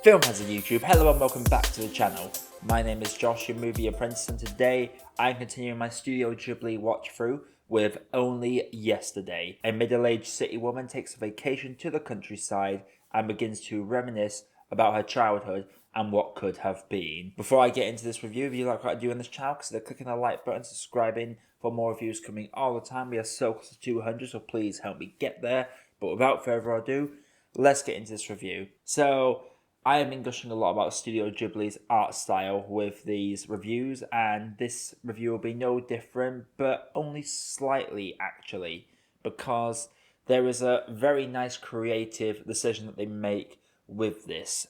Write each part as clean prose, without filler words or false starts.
Film has a YouTube. Hello and welcome back to the channel. My name is Josh, your Movie Apprentice, and today I'm continuing my Studio Ghibli watch through with Only Yesterday. A middle-aged city woman takes a vacation to the countryside and begins to reminisce about her childhood and what could have been. Before I get into this review, if you like what I do on this channel, consider clicking the like button, subscribing for more reviews coming all the time. We are so close to 200, so please help me get there. But without further ado, let's get into this review. So, I have been gushing a lot about Studio Ghibli's art style with these reviews, and this review will be no different, but only slightly actually, because there is a very nice creative decision that they make with this.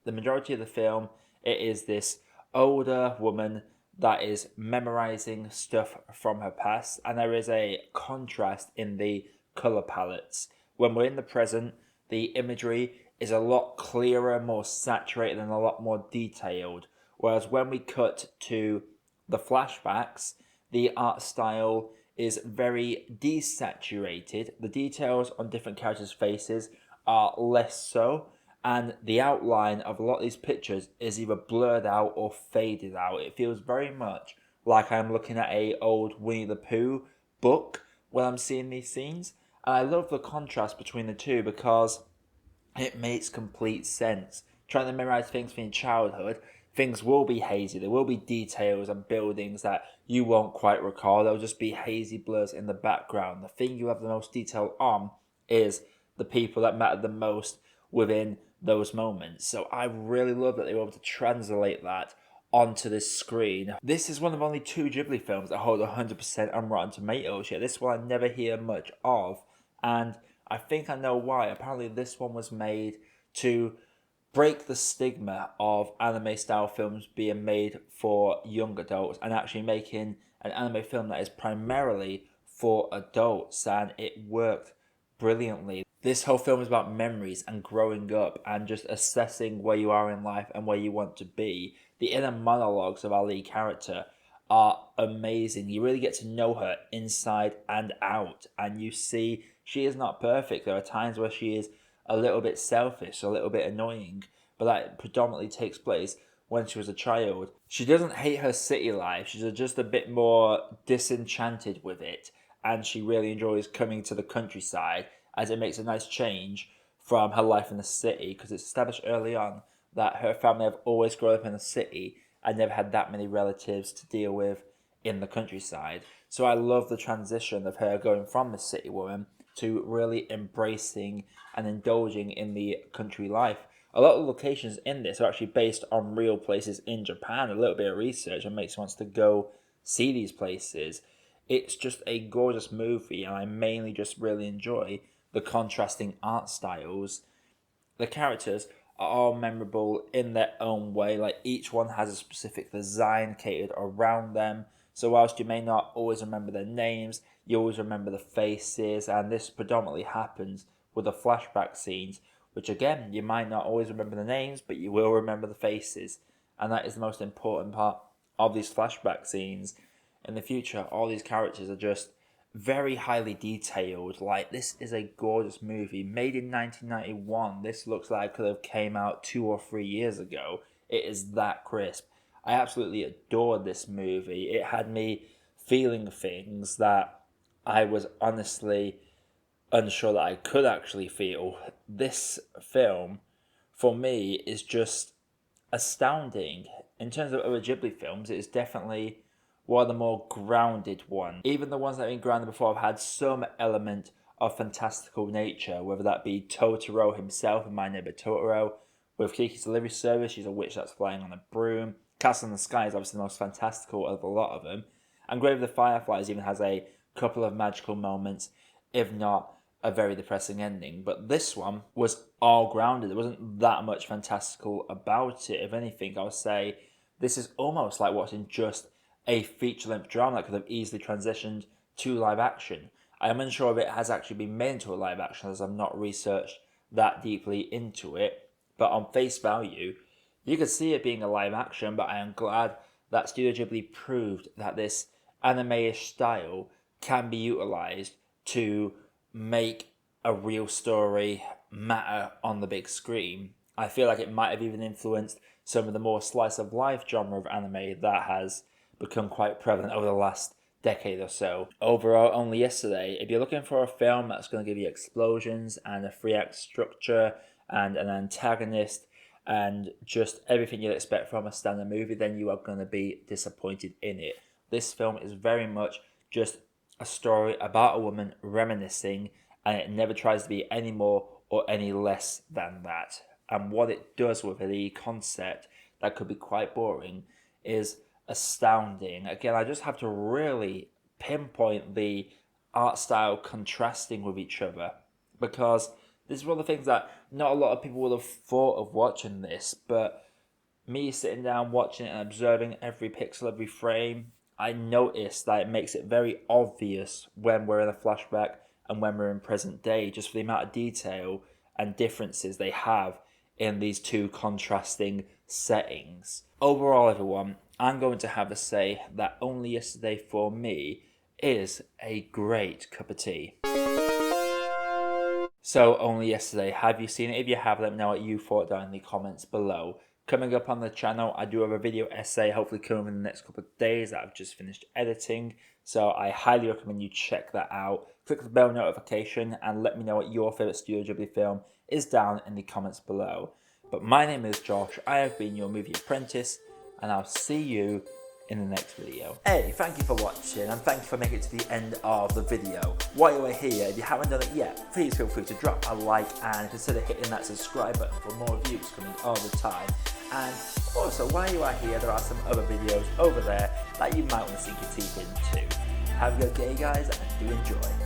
The majority of the film, it is this older woman that is memorizing stuff from her past, and there is a contrast in the color palettes. When we're in the present, the imagery is a lot clearer, more saturated, and a lot more detailed. Whereas when we cut to the flashbacks, the art style is very desaturated. The details on different characters' faces are less so, and the outline of a lot of these pictures is either blurred out or faded out. It feels very much like I'm looking at a old Winnie the Pooh book when I'm seeing these scenes. And I love the contrast between the two because it makes complete sense. Trying to memorize things from your childhood, things will be hazy. There will be details and buildings that you won't quite recall. There'll just be hazy blurs in the background. The thing you have the most detail on is the people that matter the most within those moments. So I really love that they were able to translate that onto this screen. This is one of only two Ghibli films that hold 100% on Rotten Tomatoes, yet this one I never hear much of. And I think I know why. Apparently this one was made to break the stigma of anime style films being made for young adults and actually making an anime film that is primarily for adults, and it worked brilliantly. This whole film is about memories and growing up and just assessing where you are in life and where you want to be. The inner monologues of our lead character are amazing. You really get to know her inside and out, and you see she is not perfect. There are times where she is a little bit selfish, a little bit annoying, but that predominantly takes place when she was a child. She doesn't hate her city life, she's just a bit more disenchanted with it, and she really enjoys coming to the countryside as it makes a nice change from her life in the city, because it's established early on that her family have always grown up in the city and never had that many relatives to deal with in the countryside. So I love the transition of her going from the city woman to really embracing and indulging in the country life. A lot of the locations in this are actually based on real places in Japan. A little bit of research and makes me want to go see these places. It's just a gorgeous movie, and I mainly just really enjoy the contrasting art styles. The characters are all memorable in their own way. Like, each one has a specific design catered around them. So whilst you may not always remember their names, you always remember the faces, and this predominantly happens with the flashback scenes, which again, you might not always remember the names, but you will remember the faces. And that is the most important part of these flashback scenes. In the future, all these characters are just very highly detailed. Like, this is a gorgeous movie made in 1991. This looks like it could have came out 2 or 3 years ago. It is that crisp. I absolutely adored this movie. It had me feeling things that I was honestly unsure that I could actually feel. This film, for me, is just astounding. In terms of other Ghibli films, it is definitely one of the more grounded ones. Even the ones that have been grounded before have had some element of fantastical nature, whether that be Totoro himself in My Neighbor Totoro, with Kiki's Delivery Service, she's a witch that's flying on a broom. Castle in the Sky is obviously the most fantastical of a lot of them. And Grave of the Fireflies even has a couple of magical moments, if not a very depressing ending. But this one was all grounded. There wasn't that much fantastical about it. If anything, I would say this is almost like watching just a feature-length drama that could have easily transitioned to live action. I am unsure if it has actually been made into a live action, as I've not researched that deeply into it. But on face value, you could see it being a live action, but I am glad that Studio Ghibli proved that this anime-ish style can be utilized to make a real story matter on the big screen. I feel like it might have even influenced some of the more slice of life genre of anime that has become quite prevalent over the last decade or so. Overall, Only Yesterday, if you're looking for a film that's going to give you explosions and a 3-act structure and an antagonist and just everything you'd expect from a standard movie, then you are going to be disappointed in it. This film is very much just a story about a woman reminiscing, and it never tries to be any more or any less than that. And what it does with the concept that could be quite boring is astounding. Again, I just have to really pinpoint the art style contrasting with each other, because this is one of the things that not a lot of people would have thought of watching this, but me sitting down watching it and observing every pixel, every frame, I noticed that it makes it very obvious when we're in a flashback and when we're in present day, just for the amount of detail and differences they have in these two contrasting settings. Overall, everyone, I'm going to have to say that Only Yesterday for me is a great cup of tea. So, Only Yesterday, have you seen it? If you have, let me know what you thought down in the comments below. Coming up on the channel, I do have a video essay, hopefully coming in the next couple of days, that I've just finished editing. So I highly recommend you check that out. Click the bell notification and let me know what your favourite Studio Ghibli film is down in the comments below. But my name is Josh, I have been your Movie Apprentice, and I'll see you in the next video. Hey, thank you for watching and thank you for making it to the end of the video. While you are here, if you haven't done it yet, please feel free to drop a like and consider hitting that subscribe button for more reviews coming all the time. And also, while you are here, there are some other videos over there that you might want to sink your teeth into. Have a good day, guys, and do enjoy.